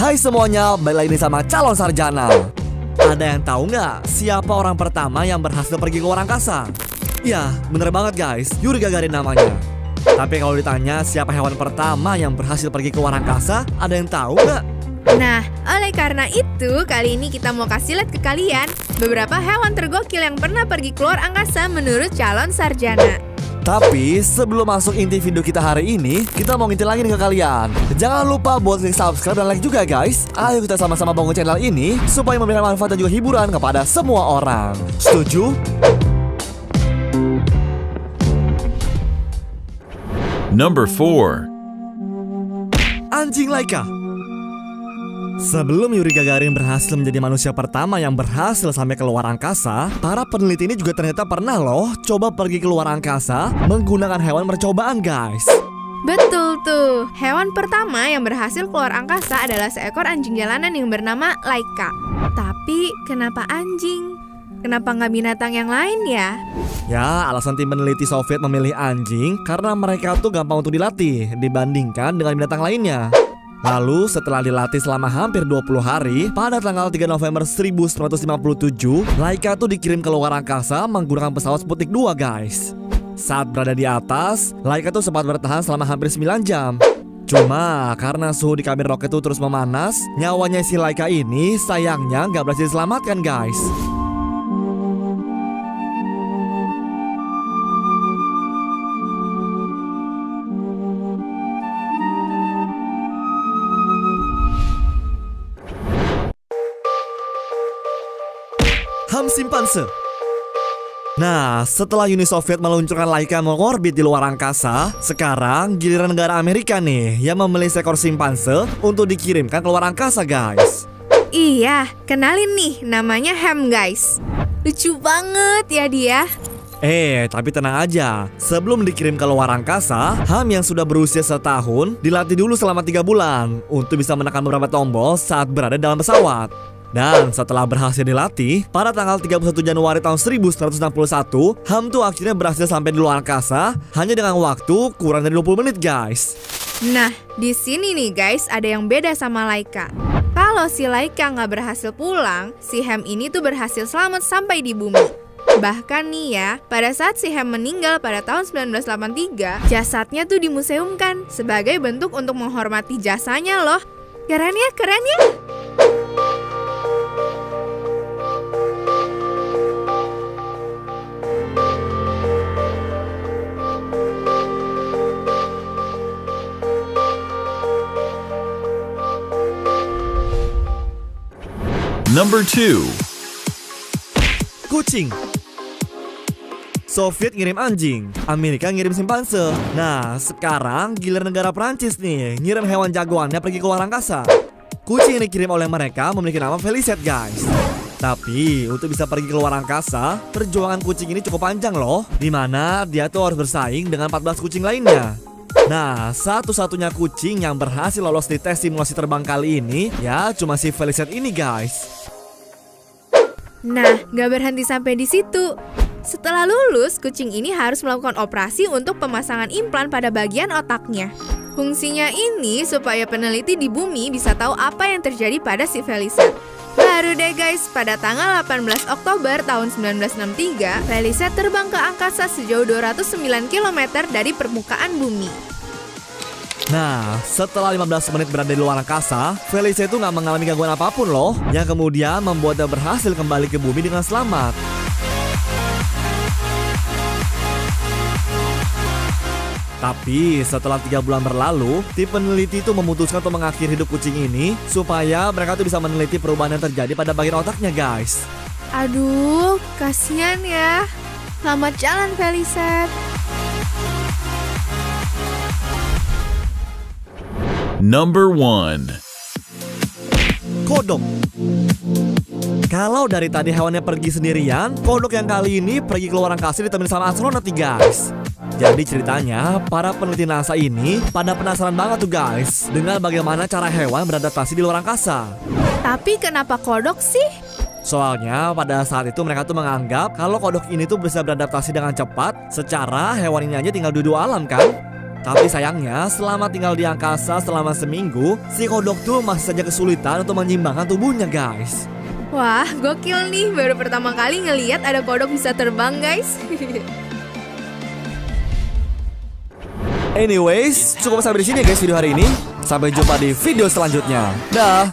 Hai semuanya, balik lagi sama calon sarjana. Ada yang tahu nggak siapa orang pertama yang berhasil pergi ke luar angkasa? Ya, bener banget guys, Yuri Gagarin namanya. Tapi kalau ditanya siapa hewan pertama yang berhasil pergi ke luar angkasa, ada yang tahu nggak? Nah, oleh karena itu, kali ini kita mau kasih lihat ke kalian beberapa hewan tergokil yang pernah pergi keluar angkasa menurut calon sarjana. Tapi sebelum masuk inti video kita hari ini, kita mau ngintil lagi nih ke kalian. Jangan lupa buat klik subscribe dan like juga guys. Ayo kita sama-sama bangun channel ini supaya memberikan manfaat dan juga hiburan kepada semua orang. Setuju? Number 4. Anjing Laika. Sebelum Yuri Gagarin berhasil menjadi manusia pertama yang berhasil sampai ke luar angkasa, para peneliti ini juga ternyata pernah loh coba pergi ke luar angkasa menggunakan hewan percobaan guys. Betul tuh, hewan pertama yang berhasil keluar angkasa adalah seekor anjing jalanan yang bernama Laika. Tapi kenapa anjing? Kenapa nggak binatang yang lain ya? Ya, alasan tim peneliti Soviet memilih anjing karena mereka tuh gampang untuk dilatih dibandingkan dengan binatang lainnya. Lalu setelah dilatih selama hampir 20 hari, pada tanggal 3 November 1957, Laika tuh dikirim ke luar angkasa menggunakan pesawat Sputnik 2 guys. Saat berada di atas, Laika tuh sempat bertahan selama hampir 9 jam. Cuma karena suhu di kabin roket tuh terus memanas, nyawanya si Laika ini sayangnya nggak berhasil diselamatkan guys. Simpanse. Nah, setelah Uni Soviet meluncurkan Laika mengorbit di luar angkasa, sekarang giliran negara Amerika nih yang memilih seekor simpanse untuk dikirimkan ke luar angkasa guys. Iya, kenalin nih, namanya Ham guys. Lucu banget ya dia. Tapi tenang aja, sebelum dikirim ke luar angkasa, Ham yang sudah berusia setahun dilatih dulu selama 3 bulan untuk bisa menekan beberapa tombol saat berada dalam pesawat. Dan setelah berhasil dilatih, pada tanggal 31 Januari tahun 1961, Ham tuh akhirnya berhasil sampai di luar angkasa hanya dengan waktu kurang dari 20 menit guys. Nah, di sini nih guys, ada yang beda sama Laika. Kalau si Laika nggak berhasil pulang, si Ham ini tuh berhasil selamat sampai di bumi. Bahkan nih ya, pada saat si Ham meninggal pada tahun 1983, jasadnya tuh dimuseumkan sebagai bentuk untuk menghormati jasanya loh. Keren ya, keren ya? Number 2. Kucing. Soviet ngirim anjing, Amerika ngirim simpanse. Nah, sekarang giliran negara Prancis nih ngirim hewan jagoannya pergi ke luar angkasa. Kucing yang dikirim oleh mereka memiliki nama Felicet guys. Tapi untuk bisa pergi ke luar angkasa, perjuangan kucing ini cukup panjang loh, dimana dia tuh harus bersaing dengan 14 kucing lainnya. Nah, satu-satunya kucing yang berhasil lolos di tes simulasi terbang kali ini ya cuma si Felicet ini guys. Nah, gak berhenti sampai di situ. Setelah lulus, kucing ini harus melakukan operasi untuk pemasangan implan pada bagian otaknya. Fungsinya ini supaya peneliti di bumi bisa tahu apa yang terjadi pada si Felicet. Baru deh guys, pada tanggal 18 Oktober tahun 1963, Felicet terbang ke angkasa sejauh 209 km dari permukaan bumi. Nah, setelah 15 menit berada di luar angkasa, Felicet itu nggak mengalami gangguan apapun loh, yang kemudian membuatnya berhasil kembali ke bumi dengan selamat. Tapi setelah 3 bulan berlalu, tim peneliti itu memutuskan untuk mengakhiri hidup kucing ini supaya mereka tuh bisa meneliti perubahan yang terjadi pada bagian otaknya guys. Aduh, kasihan ya. Selamat jalan Felicet. Number 1. Kodok. Kalau dari tadi hewannya pergi sendirian, kodok yang kali ini pergi ke luar angkasa ditemani sama astronot nih guys. Jadi ceritanya, para peneliti NASA ini pada penasaran banget tuh guys dengan bagaimana cara hewan beradaptasi di luar angkasa. Tapi kenapa kodok sih? Soalnya pada saat itu mereka tuh menganggap kalau kodok ini tuh bisa beradaptasi dengan cepat secara hewan ini aja tinggal di 2 alam kan. Tapi sayangnya selama tinggal di angkasa selama seminggu, si kodok tuh masih saja kesulitan untuk menyeimbangkan tubuhnya guys. Wah, gokil nih. Baru pertama kali ngeliat ada kodok bisa terbang, guys. Anyways, cukup sampai di sini ya guys video hari ini. Sampai jumpa di video selanjutnya. Dah.